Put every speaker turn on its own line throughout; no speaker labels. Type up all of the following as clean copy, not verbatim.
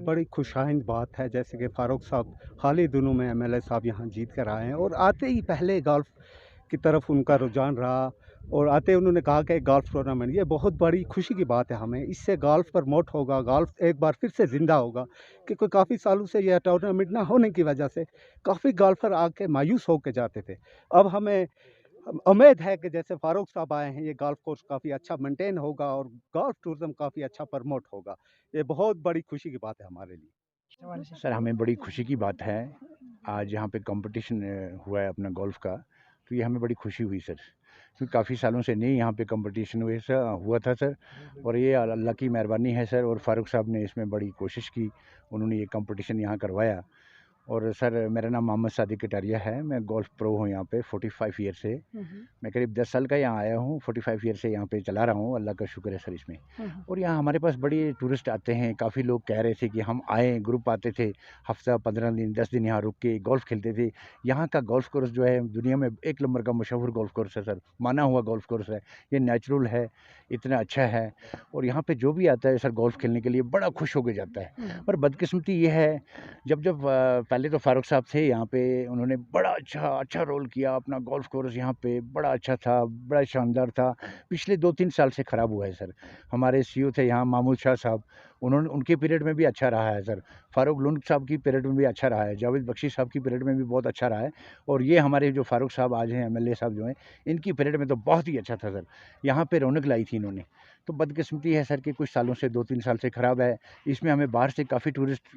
बड़ी खुशाइंद बात है जैसे कि फारूक साहब हाल ही दिनों में एमएलए साहब यहाँ जीत कर आए हैं और आते ही पहले गोल्फ की तरफ उनका रुझान रहा और आते ही उन्होंने कहा कि गोल्फ टूर्नामेंट, ये बहुत बड़ी खुशी की बात है हमें। इससे गोल्फ प्रमोट होगा, गोल्फ एक बार फिर से ज़िंदा होगा, क्योंकि काफ़ी सालों से यह टूर्नामेंट ना होने की वजह से काफ़ी गोल्फर आके मायूस होकर जाते थे। अब हमें उम्मीद है कि जैसे फारूक साहब आए हैं, ये गोल्फ कोर्स काफ़ी अच्छा मेंटेन होगा और गोल्फ टूरिज्म काफ़ी अच्छा प्रमोट होगा। ये बहुत बड़ी खुशी की बात है हमारे लिए।
सर हमें बड़ी खुशी की बात है, आज यहाँ पे कंपटीशन हुआ है अपना गोल्फ का, तो ये हमें बड़ी खुशी हुई सर, क्योंकि काफ़ी सालों से नहीं यहाँ पे कंपटीशन हुआ था सर, और ये अल्लाह की मेहरबानी है सर, और फारूक साहब ने इसमें बड़ी कोशिश की, उन्होंने ये कंपटीशन यहाँ करवाया। और सर मेरा नाम मोहम्मद सादिक कटारिया है, मैं गोल्फ प्रो हूँ यहाँ पे 45 ईयर से। मैं करीब 10 साल का यहाँ आया हूँ, 45 ईयर से यहाँ पे चला रहा हूँ, अल्लाह का शुक्र है सर इसमें। और यहाँ हमारे पास बड़ी टूरिस्ट आते हैं, काफ़ी लोग कह रहे थे कि हम आएँ, ग्रुप आते थे, हफ्ता 15 दिन 10 दिन यहाँ रुक के गोल्फ खेलते थे। यहाँ का गोल्फ कोर्स जो है दुनिया में एक नंबर का मशहूर गोल्फ कोर्स है सर, माना हुआ गोल्फ कोर्स है, ये नेचुरल है, इतना अच्छा है, और यहाँ पे जो भी आता है सर गोल्फ खेलने के लिए बड़ा खुश होकर जाता है। पर बदकिस्मती ये है, जब पहले तो फारूक साहब थे यहाँ पे, उन्होंने बड़ा अच्छा रोल किया, अपना गोल्फ कोर्स यहाँ पे बड़ा अच्छा था, बड़ा शानदार था। पिछले 2-3 साल से ख़राब हुआ है सर। हमारे सीईओ थे यहाँ महमूद शाह साहब, उनके पीरियड में भी अच्छा रहा है सर, फारूक लुंड साहब की पीरियड में भी अच्छा रहा है, जावेद बख्शी साहब की पीरियड में भी बहुत अच्छा रहा है, और ये हमारे जो फारूक साहब आज हैं एमएलए साहब जो हैं, इनकी पीरियड में तो बहुत ही अच्छा था सर, यहाँ पे रौनक लाई थी इन्होंने। तो बदकिस्मती है सर कि कुछ सालों से 2-3 साल से ख़राब है। इसमें हमें बाहर से काफ़ी टूरिस्ट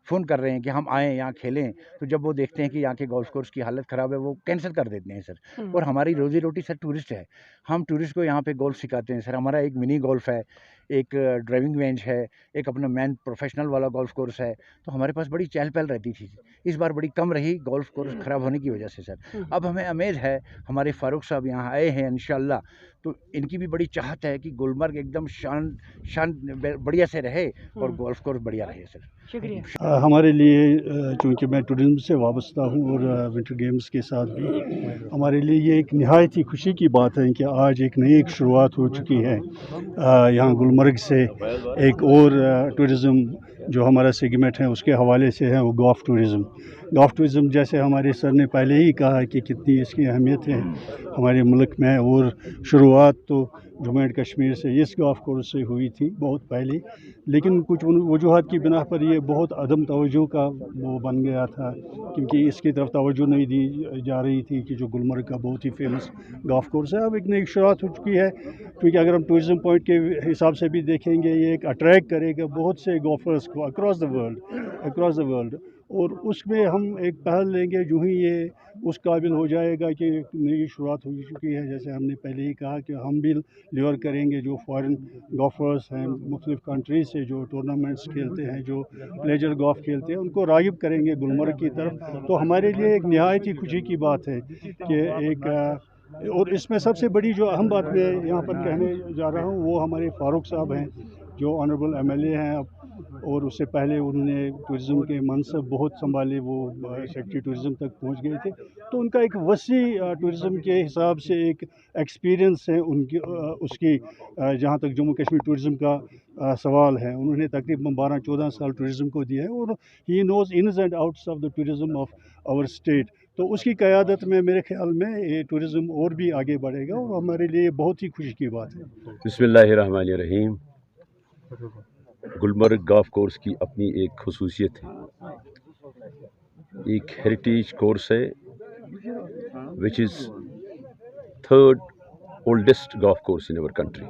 फ़ोन कर रहे हैं कि हम आएँ यहाँ खेलें, तो जब वो देखते हैं कि यहाँ के गोल्फ कोर्स की हालत ख़राब है, वो कैंसिल कर देते हैं सर। और हमारी रोज़ी रोटी सर टूरिस्ट है, हम टूरिस्ट को यहाँ पे गोल्फ सिखाते हैं सर। हमारा एक मिनी गोल्फ है, एक ड्राइविंग रेंज है, एक अपना मैन प्रोफेशनल वाला गोल्फ कोर्स है, तो हमारे पास बड़ी चहल पहल रहती थी। इस बार बड़ी कम रही गोल्फ कोर्स ख़राब होने की वजह से सर। अब हमें उम्मीद है, हमारे फारूक साहब यहाँ आए हैं इंशाअल्लाह, तो इनकी भी बड़ी चाहत है कि गुलमर्ग एकदम शान बढ़िया से रहे और गोल्फ कोर्स बढ़िया रहे सर।
शुक्रिया। हमारे लिए चूँकि मैं टूरिज़्म से वाबस्ता हूँ और विंटर गेम्स के साथ भी, हमारे लिए ये एक निहायत ही खुशी की बात है कि आज एक नई शुरुआत हो चुकी है यहाँ गुलमर्ग से। एक और टूरिज़्म जो हमारा सेगमेंट है उसके हवाले से है वो गोल्फ टूरिज़्म। गोल्फ टूरिज़्म जैसे हमारे सर ने पहले ही कहा कि कितनी इसकी अहमियत है हमारे मुल्क में, और शुरुआत तो जम्मू एंड कश्मीर से इस गोल्फ कोर्स से हुई थी बहुत पहले, लेकिन कुछ वजूहत की बिना पर ये बहुत अदम तवज्जो का वो बन गया था, क्योंकि इसकी तरफ तवज्जो नहीं दी जा रही थी कि जो गुलमर्ग का बहुत ही फेमस गोल्फ कोर्स है। अब एक नई शुरुआत हो चुकी है, क्योंकि अगर हम टूरिज़्म पॉइंट के हिसाब से भी देखेंगे, ये एक अट्रैक्ट करेगा बहुत से गोल्फर्स को अक्रॉस द वर्ल्ड, और उसमें हम एक पहल लेंगे जो ही ये उस काबिल हो जाएगा कि एक नई शुरुआत हो चुकी है। जैसे हमने पहले ही कहा कि हम भी ल्योर करेंगे जो फॉरेन गोल्फर्स हैं मुख्तलिफ़ कंट्रीज से जो टूर्नामेंट्स खेलते हैं, जो प्लेजर गोल्फ खेलते हैं, उनको राग़िब करेंगे गुलमर्ग की तरफ। तो हमारे लिए एक निहायत ही खुशी की बात है कि एक और इसमें सबसे बड़ी जो अहम बात मैं यहाँ पर कहने जा रहा हूँ वो हमारे फारूक साहब हैं जो ऑनरेबल एमएलए हैं अब, और उससे पहले उन्होंने टूरिज़्म के मनसब बहुत संभाले, वो सेक्रेटरी टूरिज़्म तक पहुंच गए थे। तो उनका एक वसी टूरिज़्म के हिसाब से एक एक्सपीरियंस है उनकी उसकी जहाँ तक जम्मू कश्मीर टूरिज़्म का सवाल है। उन्होंने तकरीबन 12-14 साल टूरिज़्म को दिया है और he knows ins and outs of the tourism of our state. तो उसकी क़यादत में मेरे ख़्याल में ये टूरिज़्म और भी आगे बढ़ेगा और हमारे लिए बहुत ही खुशी की बात है।
बिस्मिल्लाहिर्रहमानिर्रहीम। गुलमर्ग गोल्फ कोर्स की अपनी एक खसूसियत है, एक हेरिटेज कोर्स है which is third oldest golf course in our country,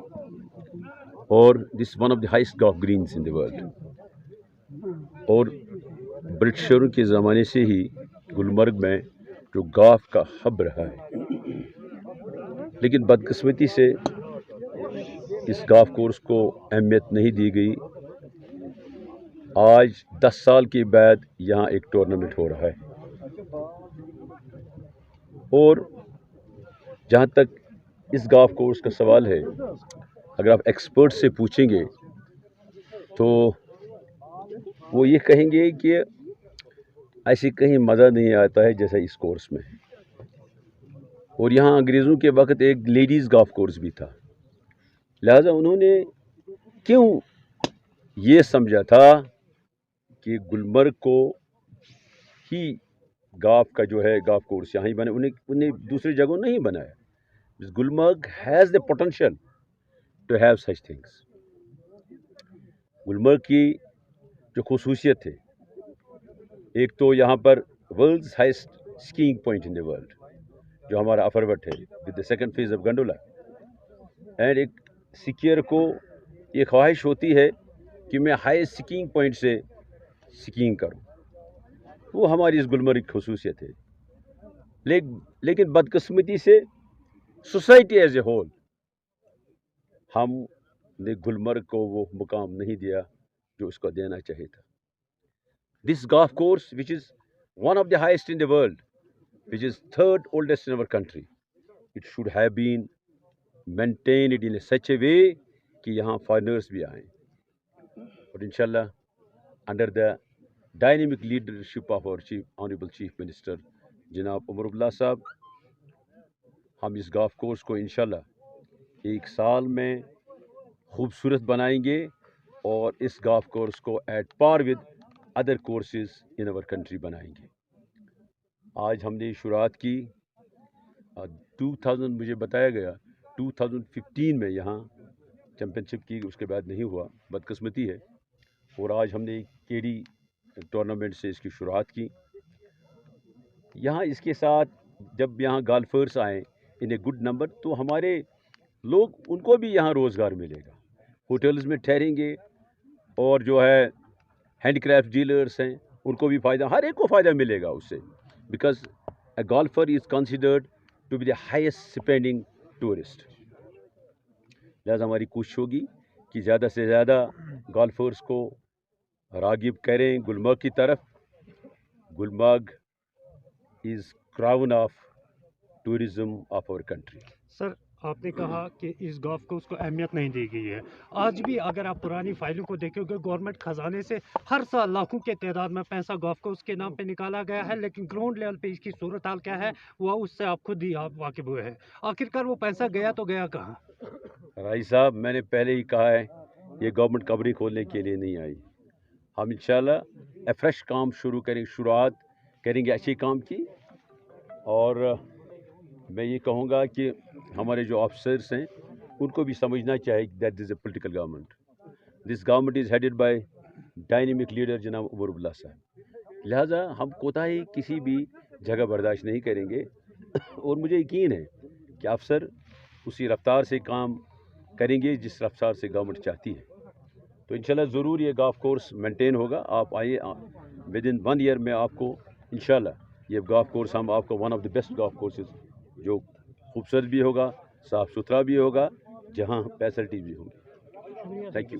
और this one of the highest golf greens in the world. और ब्रिटिशरों के ज़माने से ही गुलमर्ग में जो गोल्फ का हब रहा है, लेकिन बदकिस्मती से इस गोल्फ कोर्स को अहमियत नहीं दी गई। आज 10 साल के बाद यहाँ एक टूर्नामेंट हो रहा है, और जहाँ तक इस गोल्फ कोर्स का सवाल है, अगर आप एक्सपर्ट से पूछेंगे तो वो ये कहेंगे कि ऐसी कहीं मज़ा नहीं आता है जैसा इस कोर्स में है। और यहाँ अंग्रेज़ों के वक्त एक लेडीज़ गोल्फ कोर्स भी था, लिहाजा उन्होंने क्यों ये समझा था कि गुलमर्ग को ही गोल्फ का जो है गोल्फ कोर्स यहाँ ही बने, उन्हें दूसरी जगह नहीं बनाया। Gulmarg has the potential to have such things. Gulmarg की जो खसूसियत है, एक तो यहाँ पर world's highest skiing point in the world जो हमारा अफरवट है with the second phase of gondola, and एक स्कीयर को ये ख्वाहिश होती है कि मैं हाईएस्ट स्कीइंग पॉइंट से स्कीइंग करूँ, वो हमारी इस गुलमर्ग की खसूसियत है। लेकिन बदकिस्मती से सोसाइटी एज ए होल हमने गुलमर्ग को वो मुकाम नहीं दिया जो उसको देना चाहिए था। This golf course, which is one of the highest in the world, which is third oldest in our country, it should have been maintained in such a way कि यहाँ foreigners भी आएँ। और इंशाल्लाह under the dynamic leadership of our Honorable Chief Minister जनाब उमर अब्दुल्ला साहब, हम इस golf course को इंशाल्लाह एक साल में खूबसूरत बनाएंगे और इस golf course को at par with other courses in our country बनाएंगे। आज हमने शुरुआत की 2000, मुझे बताया गया 2015 में यहाँ चैम्पियनशिप की, उसके बाद नहीं हुआ, बदकिस्मती है। और आज हमने केडी टूर्नामेंट से इसकी शुरुआत की। यहाँ इसके साथ जब यहाँ गोल्फर्स आएँ इन ए गुड नंबर तो हमारे लोग, उनको भी यहाँ रोज़गार मिलेगा, होटल्स में ठहरेंगे, और जो है हैंडीक्राफ्ट डीलर्स हैं उनको भी फ़ायदा, हर एक को फ़ायदा मिलेगा उससे, because a golfer is considered to be the highest spending tourist. लिहाजा हमारी कोशिश होगी कि ज़्यादा से ज़्यादा गोल्फर्स को रागिब करें गुलमर्ग की तरफ। Gulmarg is crown of tourism of our country.
Sir, आपने कहा कि इस गोल्फ को उसको अहमियत नहीं दी गई है। आज भी अगर आप पुरानी फाइलों को देखोगे, गवर्नमेंट खजाने से हर साल लाखों के तादाद में पैसा गोल्फ को उसके नाम पे निकाला गया है, लेकिन ग्राउंड लेवल पे इसकी सूरत हाल क्या है वो उससे आप खुद ही आप वाकिफ हुए हैं। आखिरकार वो पैसा गया तो गया कहाँ?
राई साहब, मैंने पहले ही कहा है, ये गवर्नमेंट कब्रें खोलने के लिए नहीं आई। हम इंशाल्लाह फ्रेश काम शुरू करेंगे, शुरुआत करेंगे अच्छी काम की। और मैं ये कहूँगा कि हमारे जो ऑफिसर्स हैं उनको भी समझना चाहिए that this A political government. This government is headed by dynamic leader जनाब उमर अब्दुल्ला साहब। लिहाजा हम कोताही किसी भी जगह बर्दाश्त नहीं करेंगे। और मुझे यकीन है कि अफसर उसी रफ्तार से काम करेंगे जिस रफ्तार से गवर्नमेंट चाहती है। तो इंशाल्लाह ज़रूर ये गोल्फ कोर्स मेंटेन होगा। आप आइए, विद इन 1 ईयर में आपको इंशाल्लाह ये गोल्फ कोर्स हम आपको one of the best golf courses, जो खूबसूरत भी होगा, साफ़ सुथरा भी होगा, जहाँ फैसिलिटीज़ भी होंगी। Thank you.